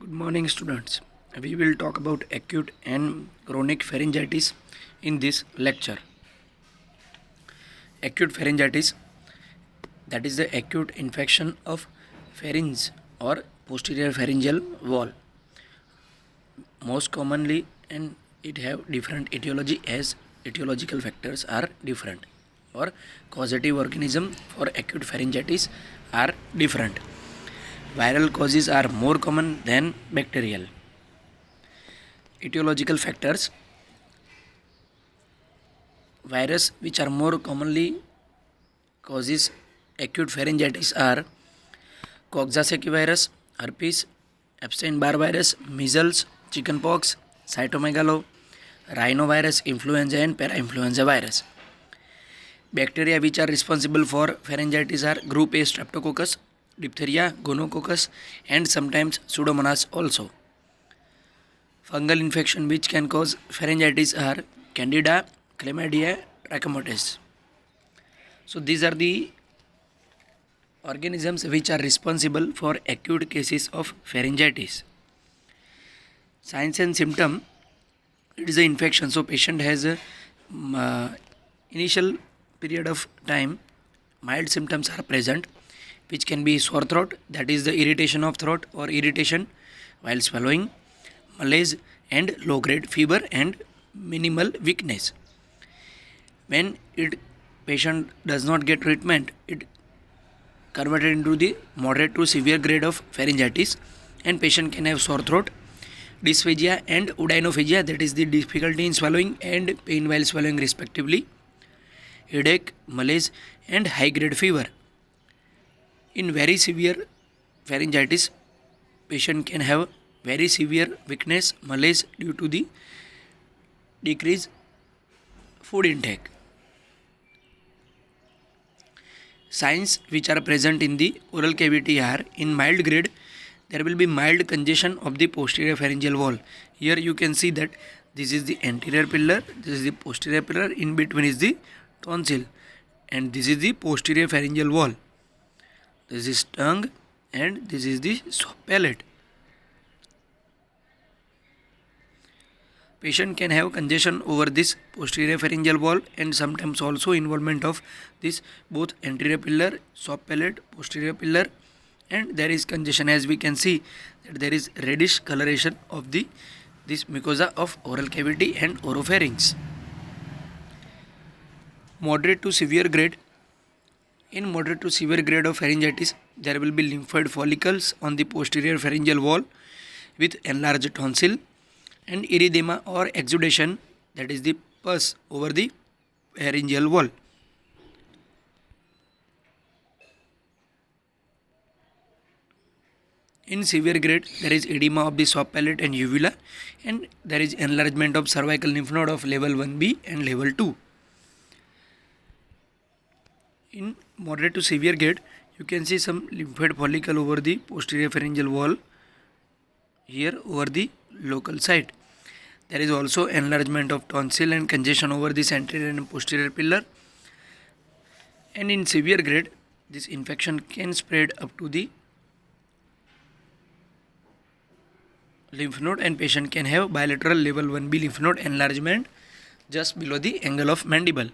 Good morning, students. We will talk about acute and chronic pharyngitis in this lecture. Acute pharyngitis, that is the acute infection of pharynx or posterior pharyngeal wall. Most commonly, and it have different etiology as etiological factors are different, or causative organism for acute pharyngitis are different. Viral causes are more common than bacterial. Etiological factors, virus which are more commonly causes acute pharyngitis are Coxsackie virus, herpes, Epstein-Barr virus, measles, chickenpox, cytomegalo, rhinovirus, influenza and parainfluenza virus. Bacteria which are responsible for pharyngitis are group A streptococcus, diphtheria, gonococcus and sometimes pseudomonas also. Fungal infection which can cause pharyngitis are candida, chlamydia, trachomatis. So these are the organisms which are responsible for acute cases of pharyngitis. Signs and symptom, it is an infection, so patient has a initial period of time mild symptoms are present which can be sore throat, that is the irritation of throat or irritation while swallowing, malaise and low grade fever and minimal weakness. When patient does not get treatment, it converted into the moderate to severe grade of pharyngitis and patient can have sore throat, dysphagia and odynophagia, that is the difficulty in swallowing and pain while swallowing respectively, headache, malaise and high grade fever. In very severe pharyngitis, patient can have very severe weakness, malaise due to the decreased food intake. Signs which are present in the oral cavity are, in mild grade, there will be mild congestion of the posterior pharyngeal wall. Here you can see that this is the anterior pillar, this is the posterior pillar, in between is the tonsil and this is the posterior pharyngeal wall. This is tongue and this is the soft palate. Patient can have congestion over this posterior pharyngeal wall and sometimes also involvement of this both anterior pillar, soft palate, posterior pillar, and there is congestion, as we can see that there is reddish coloration of this mucosa of oral cavity and oropharynx. Moderate to severe grade. In moderate to severe grade of pharyngitis, there will be lymphoid follicles on the posterior pharyngeal wall with enlarged tonsil and erythema or exudation, that is the pus over the pharyngeal wall. In severe grade, there is edema of the soft palate and uvula and there is enlargement of cervical lymph node of level 1B and level 2. In moderate to severe grade, you can see some lymphoid follicle over the posterior pharyngeal wall here over the local site. There is also enlargement of tonsil and congestion over this anterior and posterior pillar. And in severe grade, this infection can spread up to the lymph node and patient can have bilateral level 1B lymph node enlargement just below the angle of mandible.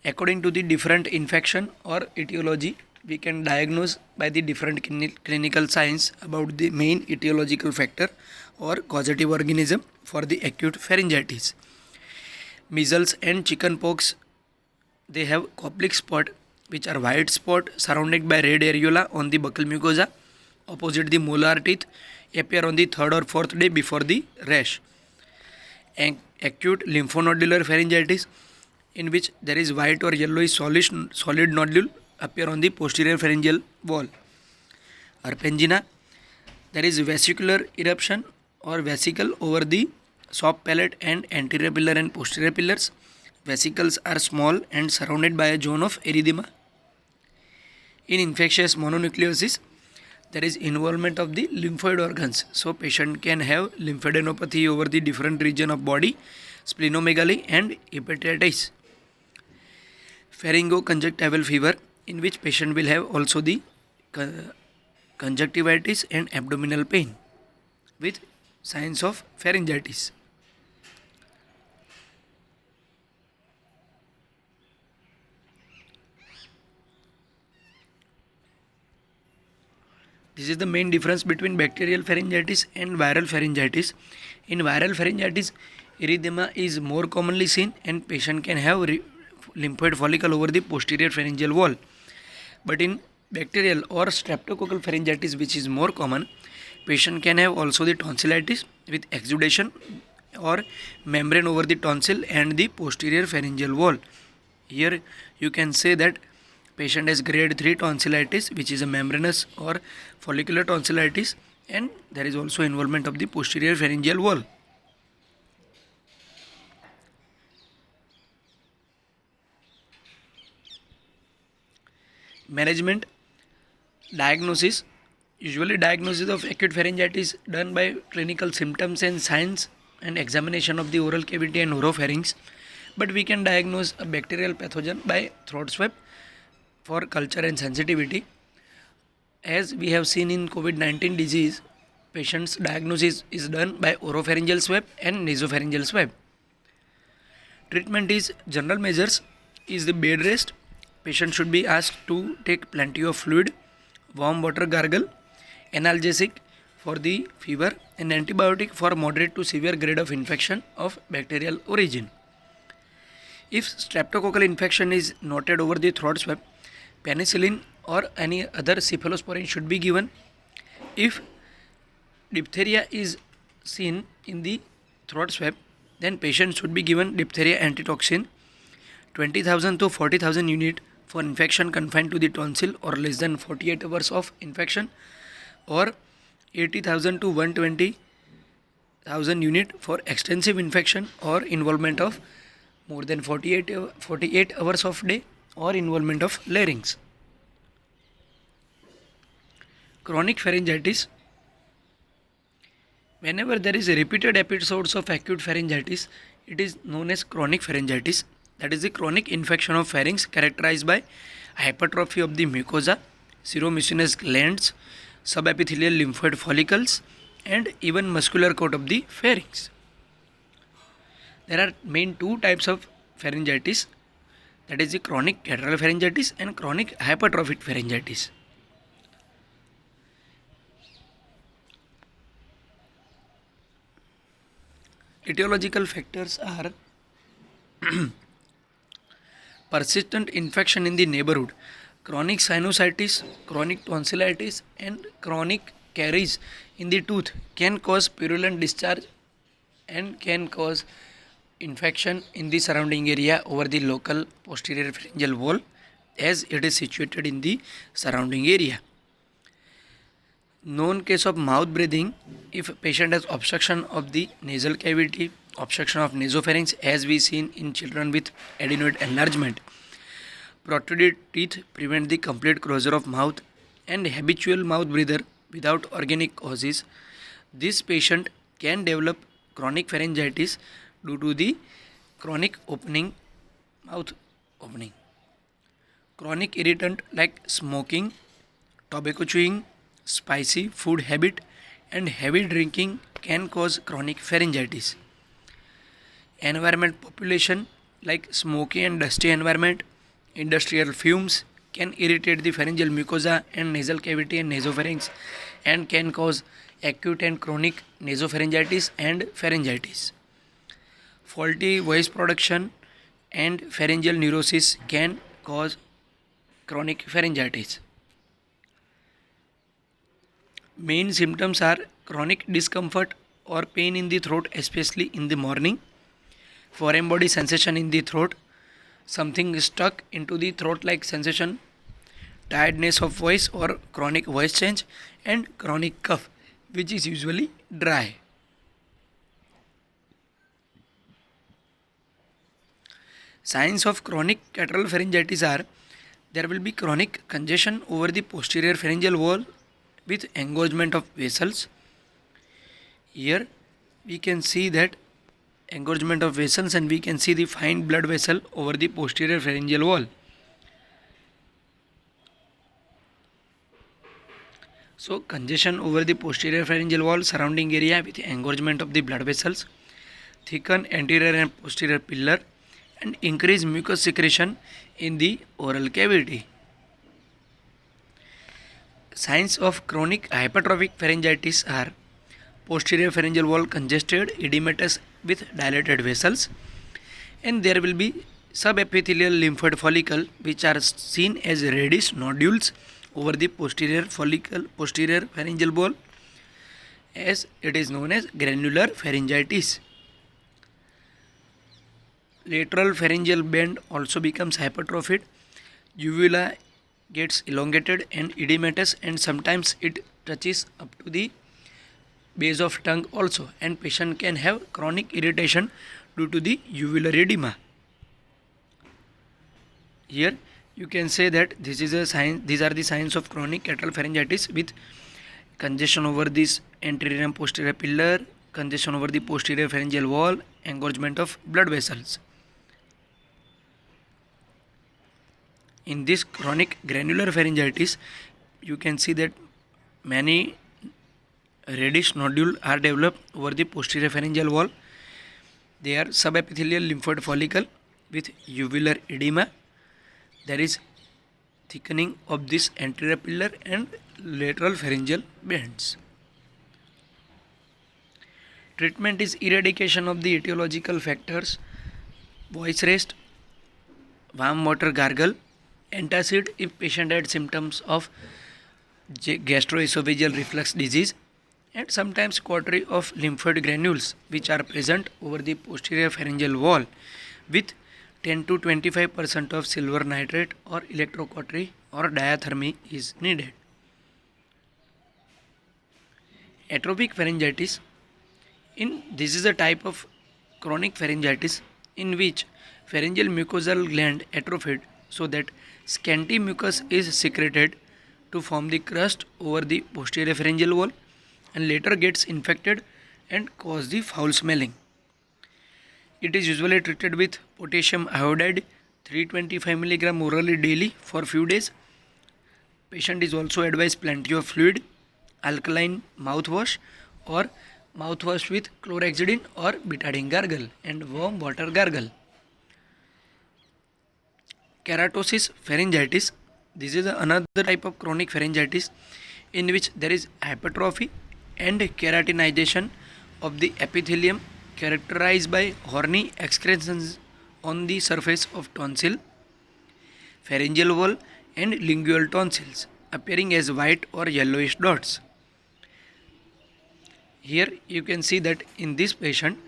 According to the different infection or etiology, we can diagnose by the different clinical signs about the main etiological factor or causative organism for the acute pharyngitis. Measles and chickenpox, they have Koplik spot, which are white spot surrounded by red areola on the buccal mucosa opposite the molar teeth, appear on the third or fourth day before the rash. And acute lymphonodular pharyngitis, in which there is white or yellowish solid nodule appear on the posterior pharyngeal wall. Arpangina, there is vesicular eruption or vesicle over the soft palate and anterior pillar and posterior pillars. Vesicles are small and surrounded by a zone of erythema. In infectious mononucleosis, there is involvement of the lymphoid organs. So patient can have lymphadenopathy over the different region of body, splenomegaly and hepatitis. Pharyngoconjunctival fever, in which patient will have also the con- conjunctivitis and abdominal pain with signs of pharyngitis. This is the main difference between bacterial pharyngitis and viral pharyngitis. In viral pharyngitis, erythema is more commonly seen and patient can have lymphoid follicle over the posterior pharyngeal wall. But in bacterial or streptococcal pharyngitis, which is more common, patient can have also the tonsillitis with exudation or membrane over the tonsil and the posterior pharyngeal wall. Here you can say that patient has grade 3 tonsillitis, which is a membranous or follicular tonsillitis, and there is also involvement of the posterior pharyngeal wall. Management. Diagnosis. Usually diagnosis of acute pharyngitis done by clinical symptoms and signs and examination of the oral cavity and oropharynx, but we can diagnose a bacterial pathogen by throat swab for culture and sensitivity. As we have seen in COVID-19 disease, patient's diagnosis is done by oropharyngeal swab and nasopharyngeal swab. Treatment is general measures is the bed rest. Patient should be asked to take plenty of fluid, warm water gargle, analgesic for the fever, and antibiotic for moderate to severe grade of infection of bacterial origin. If streptococcal infection is noted over the throat swab, penicillin or any other cephalosporin should be given. If diphtheria is seen in the throat swab, then patient should be given diphtheria antitoxin 20,000 to 40,000 unit for infection confined to the tonsil or less than 48 hours of infection, or 80,000 to 120,000 unit for extensive infection or involvement of more than 48 hours of day or involvement of larynx. Chronic pharyngitis. Whenever there is repeated episodes of acute pharyngitis, it is known as chronic pharyngitis. That is the chronic infection of pharynx characterized by hypertrophy of the mucosa, seromucinous glands, subepithelial lymphoid follicles, and even muscular coat of the pharynx. There are main two types of pharyngitis, that is the chronic lateral pharyngitis and chronic hypertrophic pharyngitis. Etiological factors are persistent infection in the neighborhood, chronic sinusitis, chronic tonsillitis, and chronic caries in the tooth can cause purulent discharge and can cause infection in the surrounding area over the local posterior pharyngeal wall as it is situated in the surrounding area. Known case of mouth breathing, if patient has obstruction of the nasal cavity, obstruction of nasopharynx as we seen in children with adenoid enlargement, protruded teeth prevent the complete closure of mouth, and habitual mouth breather without organic causes, this patient can develop chronic pharyngitis due to the chronic opening, mouth opening. Chronic irritant like smoking, tobacco chewing, spicy food habit, and heavy drinking can cause chronic pharyngitis. Environment population like smoky and dusty environment, industrial fumes can irritate the pharyngeal mucosa and nasal cavity and nasopharynx and can cause acute and chronic nasopharyngitis and pharyngitis. Faulty voice production and pharyngeal neurosis can cause chronic pharyngitis. Main symptoms are chronic discomfort or pain in the throat, especially in the morning, foreign body sensation in the throat, something stuck into the throat like sensation, tiredness of voice or chronic voice change, and chronic cough, which is usually dry. Signs of chronic lateral pharyngitis are there will be chronic congestion over the posterior pharyngeal wall with engorgement of vessels. Here we can see that engorgement of vessels and we can see the fine blood vessel over the posterior pharyngeal wall. So congestion over the posterior pharyngeal wall surrounding area with engorgement of the blood vessels, thicken anterior and posterior pillar, and increase mucus secretion in the oral cavity. Signs of chronic hypertrophic pharyngitis are posterior pharyngeal wall congested, edematous with dilated vessels, and there will be subepithelial lymphoid follicle which are seen as reddish nodules over the posterior pharyngeal wall, as it is known as granular pharyngitis. Lateral pharyngeal band also becomes hypertrophied. Uvula gets elongated and edematous, and sometimes it touches up to the base of tongue also, and patient can have chronic irritation due to the uvular edema. Here you can say that these are the signs of chronic lateral pharyngitis with congestion over this anterior and posterior pillar, congestion over the posterior pharyngeal wall, engorgement of blood vessels. In this chronic granular pharyngitis, you can see that many reddish nodules are developed over the posterior pharyngeal wall. They are subepithelial lymphoid follicle with uvular edema. There is thickening of this anterior pillar and lateral pharyngeal bands. Treatment is eradication of the etiological factors, voice rest, warm water gargle, antacid if patient had symptoms of gastroesophageal reflux disease, and sometimes cautery of lymphoid granules which are present over the posterior pharyngeal wall with 10 to 25% of silver nitrate or electrocautery or diathermy is needed. Atrophic pharyngitis. This is a type of chronic pharyngitis in which pharyngeal mucosal gland atrophied so that scanty mucus is secreted to form the crust over the posterior pharyngeal wall and later gets infected and cause the foul smelling. It is usually treated with potassium iodide 325 mg orally daily for few days. Patient is also advised plenty of fluid, alkaline mouthwash or mouthwash with chlorhexidine or betadine gargle and warm water gargle. Keratosis pharyngitis. This is another type of chronic pharyngitis in which there is hypertrophy and keratinization of the epithelium characterized by horny excrescence on the surface of tonsil, pharyngeal wall and lingual tonsils appearing as white or yellowish dots. Here you can see that in this patient,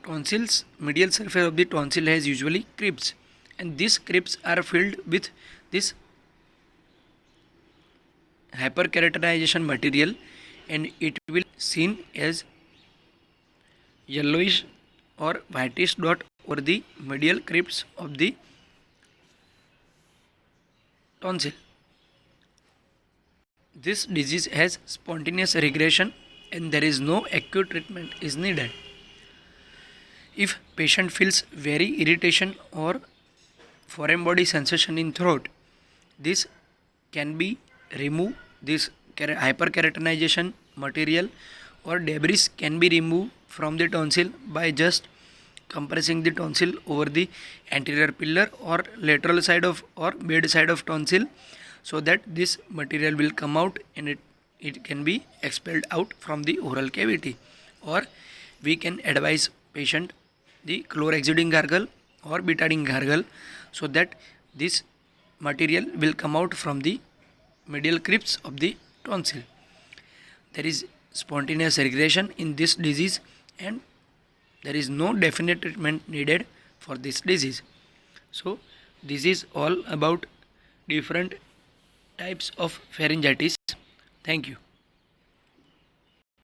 tonsils, medial surface of the tonsil has usually crypts, and these crypts are filled with this hyperkeratinization material, and it will seen as yellowish or whitish dot over the medial crypts of the tonsil. This disease has spontaneous regression and there is no acute treatment is needed. If patient feels very irritation or foreign body sensation in throat, this can be removed. This hyperkeratinization material or debris can be removed from the tonsil by just compressing the tonsil over the anterior pillar or lateral side of or bed side of tonsil, so that this material will come out and it can be expelled out from the oral cavity. Or we can advise patient the chlorhexidine gargle or betadine gargle, so that this material will come out from the medial crypts of the tonsil. There is spontaneous regression in this disease and there is no definite treatment needed for this disease. So this is all about different types of pharyngitis. Thank you.